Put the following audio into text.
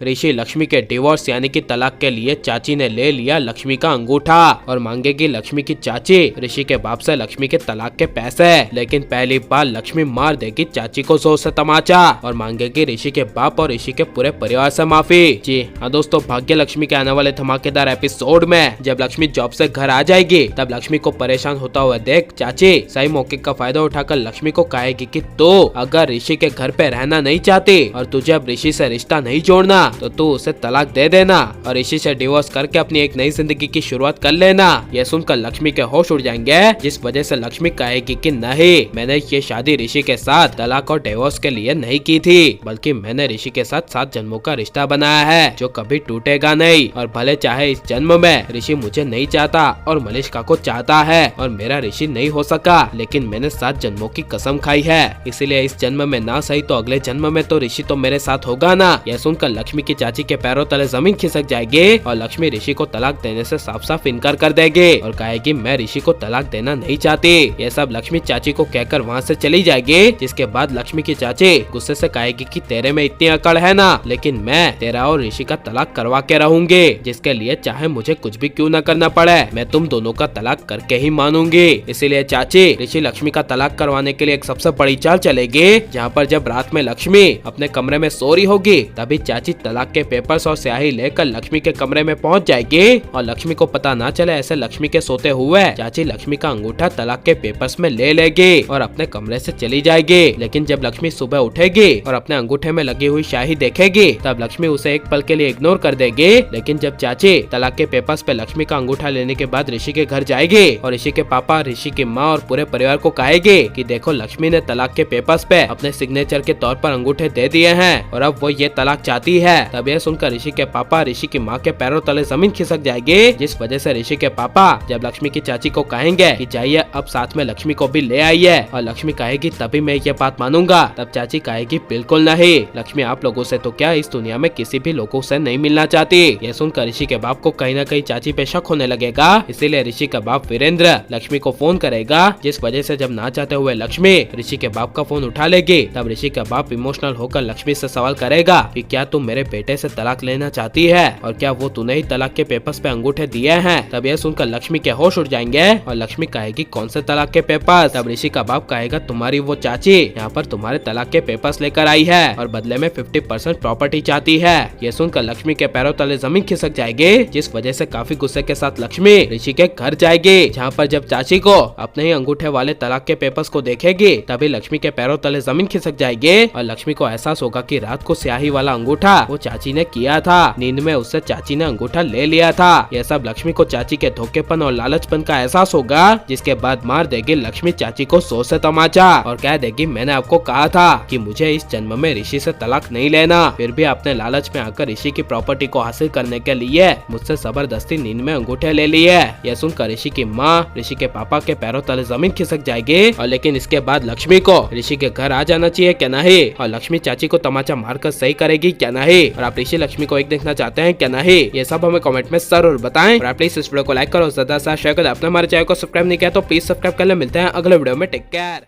ऋषि लक्ष्मी के डिवोर्स यानी कि तलाक के लिए चाची ने ले लिया लक्ष्मी का अंगूठा और मांगेगी लक्ष्मी की चाची ऋषि के बाप से लक्ष्मी के तलाक के पैसे। लेकिन पहली बार लक्ष्मी मार देगी चाची को जोर से तमाचा और मांगेगी ऋषि के बाप और ऋषि के पूरे परिवार से माफी। जी हाँ दोस्तों, भाग्य लक्ष्मी के आने वाले धमाकेदार एपिसोड में जब लक्ष्मी जॉब से घर आ जाएगी तब लक्ष्मी को परेशान होता हुआ देख चाची सही मौके का फायदा उठाकर लक्ष्मी को कहेगी कि तू अगर ऋषि के घर पे रहना नहीं चाहती और तुझे अब ऋषि से रिश्ता नहीं जोड़ना तो तू उसे तलाक दे देना और ऋषि से डिवोर्स करके अपनी एक नई जिंदगी की शुरुआत कर लेना। यह सुनकर लक्ष्मी के होश उड़ जाएंगे, जिस वजह से लक्ष्मी कहेगी कि नहीं, मैंने ये शादी ऋषि के साथ तलाक और डिवोर्स के लिए नहीं की थी, बल्कि मैंने ऋषि के साथ 7 जन्मों का रिश्ता बनाया है जो कभी टूटेगा नहीं। और भले चाहे इस जन्म में ऋषि मुझे नहीं चाहता और मलिष्का को चाहता है और मेरा ऋषि नहीं हो सका, लेकिन मैंने 7 जन्मों की कसम खाई है, इसलिए इस जन्म में ना सही तो अगले जन्म में तो ऋषि तो मेरे साथ होगा ना। यह सुनकर लक्ष्मी की चाची के पैरों तले जमीन खिसक जाएगी और लक्ष्मी ऋषि को तलाक देने से साफ साफ इनकार कर देगी और कहेगी मैं ऋषि को तलाक देना नहीं चाहती। यह सब लक्ष्मी चाची को कहकर वहाँ से चली जाएगी, जिसके बाद लक्ष्मी की चाची गुस्से से कहेगी कि तेरे में इतनी अकड़ है ना, लेकिन मैं तेरा और ऋषि का तलाक करवा के रहूंगी, जिसके लिए चाहे मुझे कुछ भी क्यों न करना पड़े, मैं तुम दोनों का तलाक करके ही मानूंगी। इसीलिए चाची ऋषि लक्ष्मी का तलाक करवाने के लिए एक सबसे बड़ी चाल चलेगी, जहाँ पर जब रात में लक्ष्मी अपने कमरे में सो रही होगी तभी चाची तलाक के पेपर्स और स्याही लेकर लक्ष्मी के कमरे में पहुंच जाएगी और लक्ष्मी को पता ना चले ऐसे लक्ष्मी के सोते हुए चाची लक्ष्मी का अंगूठा तलाक के पेपर्स में ले लेगी और अपने कमरे से चली जाएगी। लेकिन जब लक्ष्मी सुबह उठेगी और अपने अंगूठे में लगी हुई स्याही देखेगी तब लक्ष्मी उसे एक पल के लिए इग्नोर कर देगी। लेकिन जब चाची तलाक के पेपर्स पे लक्ष्मी का अंगूठा लेने के बाद ऋषि के घर जाएगी और ऋषि के पापा, ऋषि की माँ और पूरे परिवार को कहेगी कि देखो लक्ष्मी ने तलाक के पेपर्स पे अपने सिग्नेचर के तौर पर अंगूठे दे दिए हैं और अब वो ये तलाक चाहती है। तब यह सुनकर ऋषि के पापा, ऋषि की माँ के पैरों तले जमीन खिसक जाएगी, जिस वजह से ऋषि के पापा जब लक्ष्मी की चाची को कहेंगे कि जाइए अब साथ में लक्ष्मी को भी ले आइए और लक्ष्मी कहेगी तभी मैं ये बात मानूंगा, तब चाची कहेगी बिल्कुल नहीं, लक्ष्मी आप लोगों से तो क्या इस दुनिया में किसी भी लोगों से नहीं मिलना चाहती। यह सुनकर ऋषि के बाप को कहीं न कहीं चाची पे शक होने लगेगा, इसीलिए ऋषि का बाप वीरेंद्र लक्ष्मी को फोन करेगा, जिस वजह से जब ना चाहते हुए लक्ष्मी ऋषि के बाप का फोन उठा लेगी तब ऋषि का बाप इमोशनल होकर लक्ष्मी से सवाल करेगा कि क्या तुम मेरे बेटे से तलाक लेना चाहती है और क्या वो तूने ही तलाक के पेपर्स पे अंगूठे दिए हैं। तब यह सुनकर लक्ष्मी के होश उड़ जाएंगे और लक्ष्मी कहेगी कौन से तलाक के पेपर्स। तब ऋषि का बाप कहेगा तुम्हारी वो चाची यहाँ पर तुम्हारे तलाक के पेपर्स लेकर आई है और बदले में 50% प्रॉपर्टी चाहती है। यह सुनकर लक्ष्मी के पैरों तले जमीन खिसक जाएगी, जिस वजह से काफी गुस्से के साथ लक्ष्मी ऋषि के घर जाएगी, जहाँ पर जब चाची को अपने ही अंगूठे वाले तलाक के पेपर्स को देखेगी तभी लक्ष्मी के पैरों तले जमीन खिसक जाएगी और लक्ष्मी को एहसास होगा कि रात को स्याही वाला अंगूठा वो चाची ने किया था, नींद में उससे चाची ने अंगूठा ले लिया था। यह सब लक्ष्मी को चाची के धोखेपन और लालचपन का एहसास होगा, जिसके बाद मार देगी लक्ष्मी चाची को जोर से तमाचा और कह देगी मैंने आपको कहा था कि मुझे इस जन्म में ऋषि से तलाक नहीं लेना, फिर भी आपने लालच में आकर ऋषि की प्रॉपर्टी को हासिल करने के लिए मुझसे जबरदस्ती नींद में अंगूठे ले लिए। यह सुनकर ऋषि की माँ ऋषि के पापा के पैरों तले जमीन खिसक जाएगी और लेकिन इसके बाद लक्ष्मी को ऋषि के घर आ जाना चाहिए क्या नहीं, और लक्ष्मी चाची को तमाचा मारकर सही करेगी क्या नहीं, और आप ऋषि लक्ष्मी को एक देखना चाहते हैं क्या नहीं, ये सब हमें कमेंट में जरूर बताएं। और आप प्लीज इस वीडियो को लाइक करो, ज्यादा से शेयर करो। आपने हमारे चैनल को सब्सक्राइब नहीं किया तो प्लीज सब्सक्राइब कर ले। मिलते हैं अगले वीडियो में, टेक केयर।